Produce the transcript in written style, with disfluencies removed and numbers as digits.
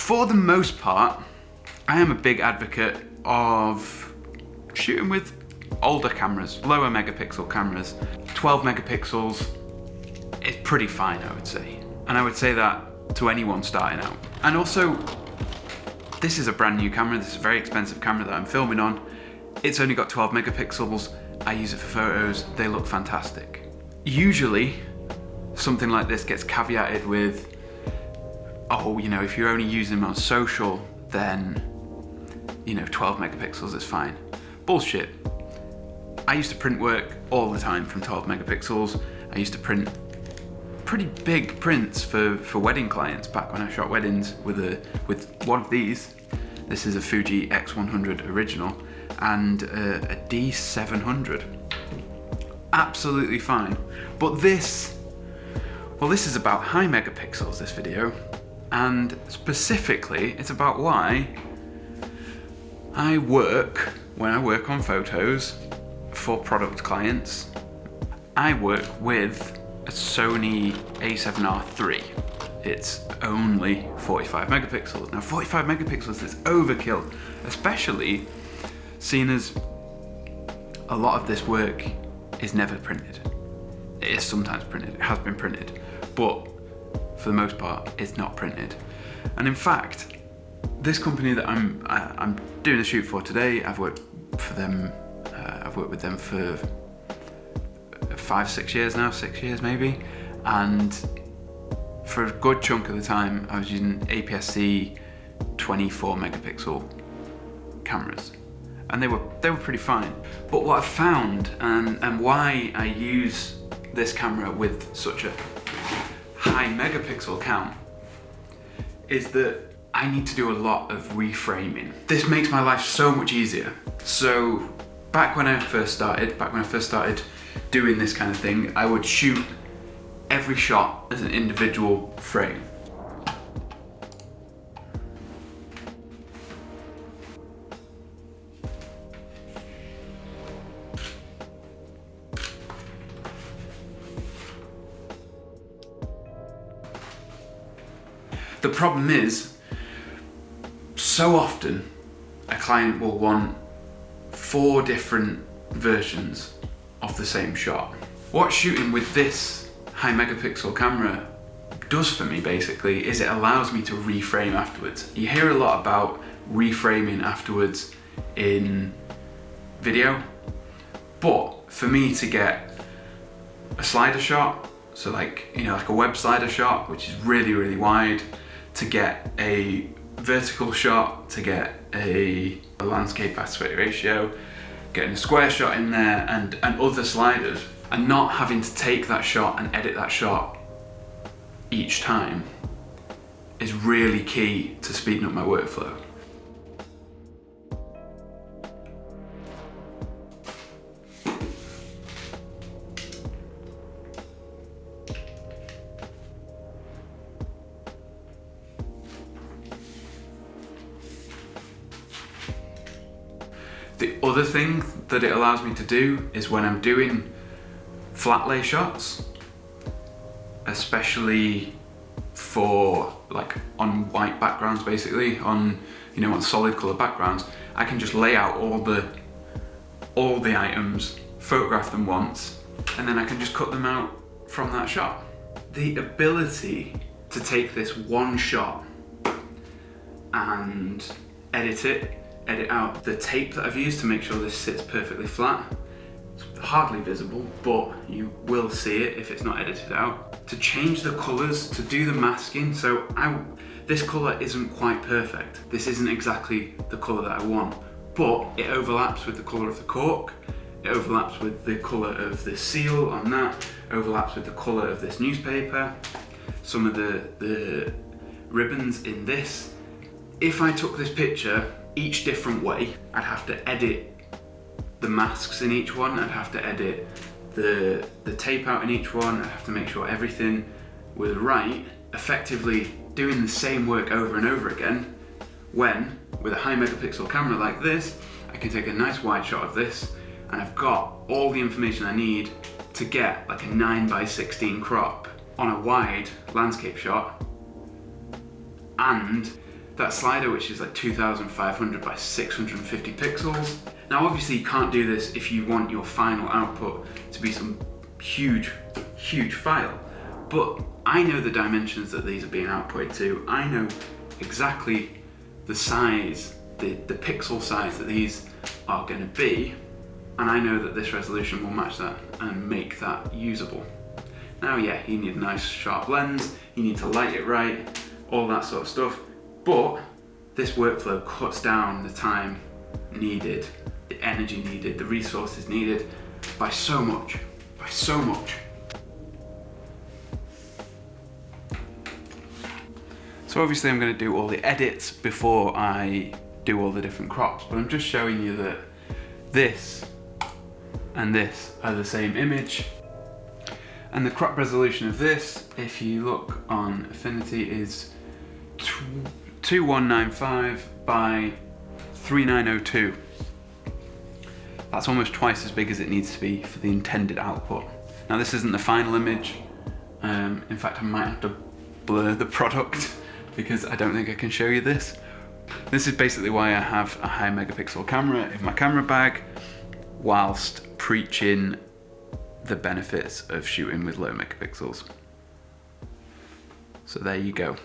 For the most part, I am a big advocate of shooting with older cameras, lower megapixel cameras. 12 megapixels is pretty fine, I would say. And I would say that to anyone starting out. And also, this is a brand new camera. This is a very expensive camera that I'm filming on. It's only got 12 megapixels. I use it for photos. They look fantastic. Usually, something like this gets caveated with, oh, you know, if you're only using them on social, then, you know, 12 megapixels is fine. Bullshit. I used to print work all the time from 12 megapixels. I used to print pretty big prints for wedding clients back when I shot weddings with one of these. This is a Fuji X100 original and a D700. Absolutely fine. But this is about high megapixels, this video. And specifically, it's about why I work, when I work on photos for product clients, I work with a Sony A7Riii. It's only 45 megapixels. Now 45 megapixels is overkill, especially seeing as a lot of this work is never printed. It is sometimes printed, it has been printed, but for the most part, it's not printed. And in fact, this company that I'm doing a shoot for today, I've worked for them. I've worked with them for 5-6 years now, 6 years maybe, and for a good chunk of the time, I was using APS-C 24 megapixel cameras, and they were pretty fine. But what I've found, and why I use this camera with such a high megapixel count, is that I need to do a lot of reframing. This makes my life so much easier. So back when I first started doing this kind of thing, I would shoot every shot as an individual frame. The problem is, so often a client will want 4 different versions of the same shot. What shooting with this high megapixel camera does for me basically is it allows me to reframe afterwards. You hear a lot about reframing afterwards in video, but for me to get a slider shot, so like, you know, like a web slider shot, which is really, really wide, to get a vertical shot, to get a landscape aspect ratio, getting a square shot in there and other sliders, and not having to take that shot and edit that shot each time is really key to speeding up my workflow. The other thing that it allows me to do is when I'm doing flat lay shots, especially for like on white backgrounds, basically on, you know, on solid color backgrounds, I can just lay out all the items, photograph them once, and then I can just cut them out from that shot. The ability to take this one shot and edit out the tape that I've used to make sure this sits perfectly flat. It's hardly visible, but you will see it if it's not edited out. To change the colors, to do the masking, so this color isn't quite perfect. This isn't exactly the color that I want, but it overlaps with the color of the cork, it overlaps with the color of the seal on that, overlaps with the color of this newspaper, some of the ribbons in this. If I took this picture each different way, I'd have to edit the masks in each one, I'd have to edit the tape out in each one, I'd have to make sure everything was right, effectively doing the same work over and over again, when with a high megapixel camera like this, I can take a nice wide shot of this and I've got all the information I need to get like a 9:16 crop on a wide landscape shot and that slider, which is like 2500 by 650 pixels. Now obviously you can't do this if you want your final output to be some huge file, but I know the dimensions that these are being outputted to. I know exactly the size, the pixel size that these are going to be, and I know that this resolution will match that and make that usable. Now yeah, you need a nice sharp lens, you need to light it right, all that sort of stuff, but this workflow cuts down the time needed, the energy needed, the resources needed by so much, So obviously I'm going to do all the edits before I do all the different crops, but I'm just showing you that this and this are the same image. And the crop resolution of this, if you look on Affinity, is 2195 by 3902. That's almost twice as big as it needs to be for the intended output. Now this isn't the final image. In fact, I might have to blur the product because I don't think I can show you this. This is basically why I have a high megapixel camera in my camera bag whilst preaching the benefits of shooting with low megapixels. So there you go.